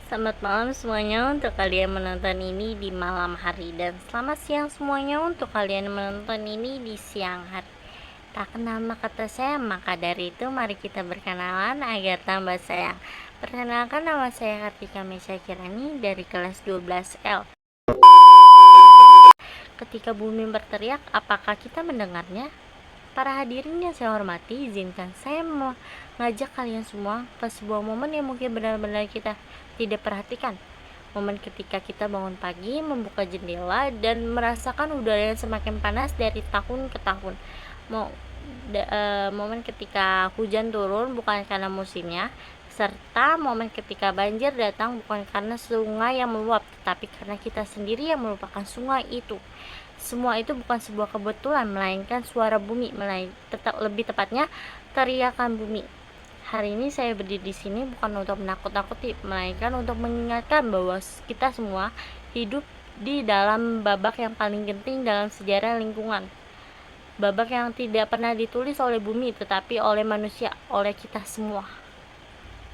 Selamat malam semuanya untuk kalian menonton ini di malam hari, dan selamat siang semuanya untuk kalian menonton ini di siang hari. Tak kenal maka tak sayang, maka dari itu mari kita berkenalan agar tambah sayang. Perkenalkan, nama saya Kartika Mesya Kirani dari kelas 12L. Ketika bumi berteriak, apakah kita mendengarnya? Para hadirin yang saya hormati, izinkan saya mengajak kalian semua ke sebuah momen yang mungkin benar-benar kita tidak perhatikan. Momen ketika kita bangun pagi, membuka jendela, dan merasakan udara yang semakin panas dari tahun ke tahun. Momen ketika hujan turun bukan karena musimnya, serta momen ketika banjir datang bukan karena sungai yang meluap, tetapi karena kita sendiri yang merupakan sungai itu. Semua itu bukan sebuah kebetulan, melainkan suara bumi, lebih tepatnya teriakan bumi. Hari ini saya berdiri di sini bukan untuk menakut-nakuti, melainkan untuk mengingatkan bahwa kita semua hidup di dalam babak yang paling genting dalam sejarah lingkungan. Babak yang tidak pernah ditulis oleh bumi, tetapi oleh manusia, oleh kita semua.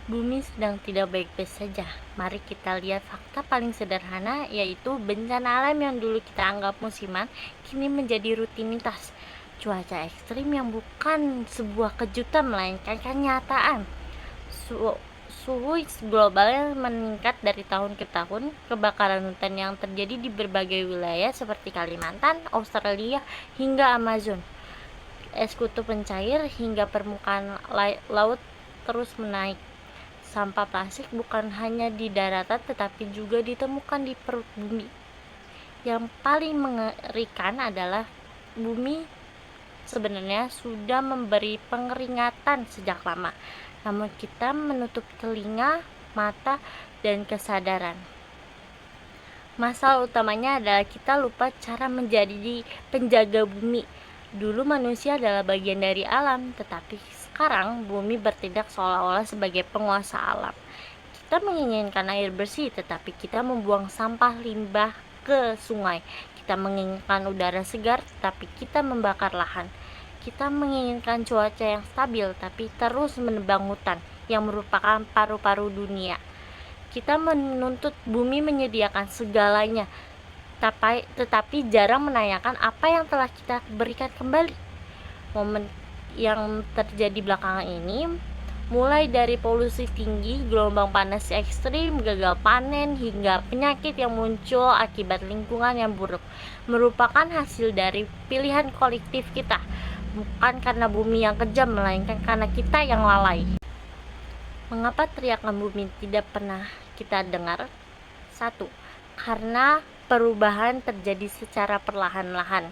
Bumi sedang tidak baik-baik saja. Mari kita lihat fakta paling sederhana, yaitu bencana alam yang dulu kita anggap musiman, kini menjadi rutinitas. Cuaca ekstrim yang bukan sebuah kejutan, melainkan kenyataan. Suhu global yang meningkat dari tahun ke tahun, kebakaran hutan yang terjadi di berbagai wilayah seperti Kalimantan, Australia, hingga Amazon. Es kutub mencair hingga permukaan laut terus menaik. Sampah plastik bukan hanya di daratan tetapi juga ditemukan di perut bumi. Yang paling mengerikan adalah bumi sebenarnya sudah memberi pengeringatan sejak lama, namun kita menutup telinga, mata, dan kesadaran. Masalah utamanya adalah kita lupa cara menjadi penjaga bumi. Dulu manusia adalah bagian dari alam, tetapi sekarang bumi bertindak seolah-olah sebagai penguasa alam. Kita menginginkan air bersih, tetapi kita membuang sampah limbah ke sungai. Kita menginginkan udara segar, tetapi kita membakar lahan. Kita menginginkan cuaca yang stabil, tapi terus menebang hutan yang merupakan paru-paru dunia. Kita menuntut bumi menyediakan segalanya, tetapi jarang menanyakan apa yang telah kita berikan kembali. Momen yang terjadi belakangan ini, mulai dari polusi tinggi, gelombang panas ekstrim, gagal panen, hingga penyakit yang muncul akibat lingkungan yang buruk, merupakan hasil dari pilihan kolektif kita, bukan karena bumi yang kejam, melainkan karena kita yang lalai. Mengapa teriakan bumi tidak pernah kita dengar? 1. Karena perubahan terjadi secara perlahan-lahan.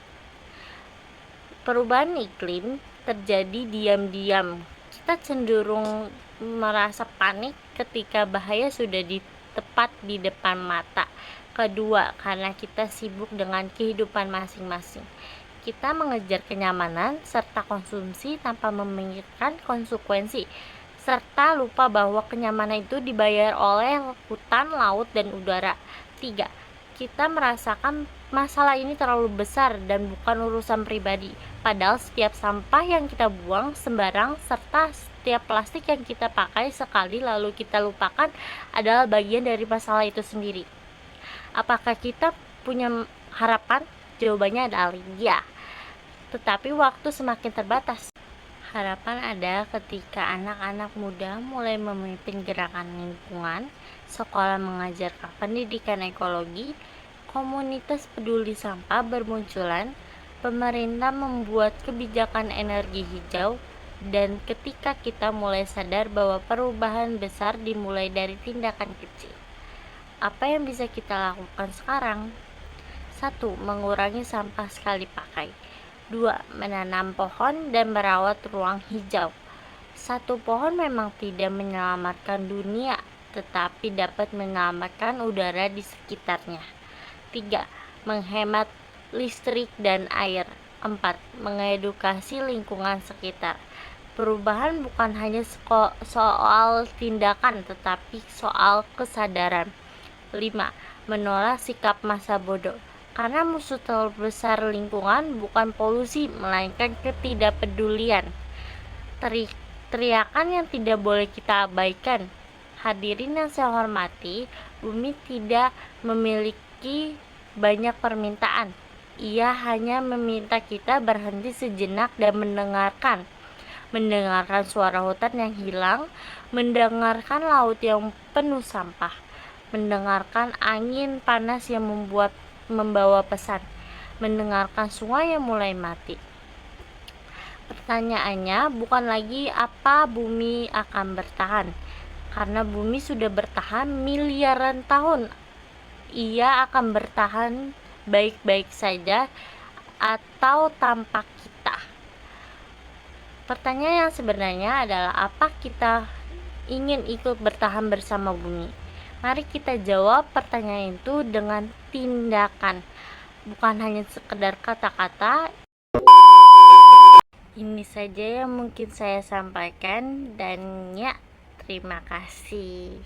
Perubahan iklim terjadi diam-diam. Kita cenderung merasa panik ketika bahaya sudah tepat di depan mata. Kedua, karena kita sibuk dengan kehidupan masing-masing. Kita mengejar kenyamanan serta konsumsi tanpa memikirkan konsekuensi, serta lupa bahwa kenyamanan itu dibayar oleh hutan, laut, dan udara. 3. Kita merasakan masalah ini terlalu besar dan bukan urusan pribadi, padahal setiap sampah yang kita buang sembarang serta setiap plastik yang kita pakai sekali lalu kita lupakan adalah bagian dari masalah itu sendiri. Apakah kita punya harapan? Jawabannya adalah ya, tetapi waktu semakin terbatas. Harapan ada ketika anak-anak muda mulai memimpin gerakan lingkungan, sekolah mengajarkan pendidikan ekologi, komunitas peduli sampah bermunculan, pemerintah membuat kebijakan energi hijau, dan ketika kita mulai sadar bahwa perubahan besar dimulai dari tindakan kecil. Apa yang bisa kita lakukan sekarang? 1. Mengurangi sampah sekali pakai. 2. Menanam pohon dan merawat ruang hijau. 1 pohon memang tidak menyelamatkan dunia, tetapi dapat menyelamatkan udara di sekitarnya. 3. Menghemat listrik dan air. 4. Mengedukasi lingkungan sekitar. Perubahan bukan hanya soal tindakan, tetapi soal kesadaran. 5. Menolak sikap masa bodoh. Karena musuh terbesar lingkungan bukan polusi, melainkan ketidakpedulian. Teriakan yang tidak boleh kita abaikan. Hadirin yang saya hormati, bumi tidak memiliki banyak permintaan. Ia hanya meminta kita berhenti sejenak dan mendengarkan suara hutan yang hilang, mendengarkan laut yang penuh sampah, mendengarkan angin panas yang membawa pesan, mendengarkan sungai yang mulai mati. Pertanyaannya bukan lagi apa bumi akan bertahan, karena bumi sudah bertahan miliaran tahun. Ia akan bertahan baik-baik saja atau tanpa kita. Pertanyaan yang sebenarnya adalah apa kita ingin ikut bertahan bersama bumi? Mari kita jawab pertanyaan itu dengan tindakan, bukan hanya sekedar kata-kata. Ini saja yang mungkin saya sampaikan, dan ya, terima kasih.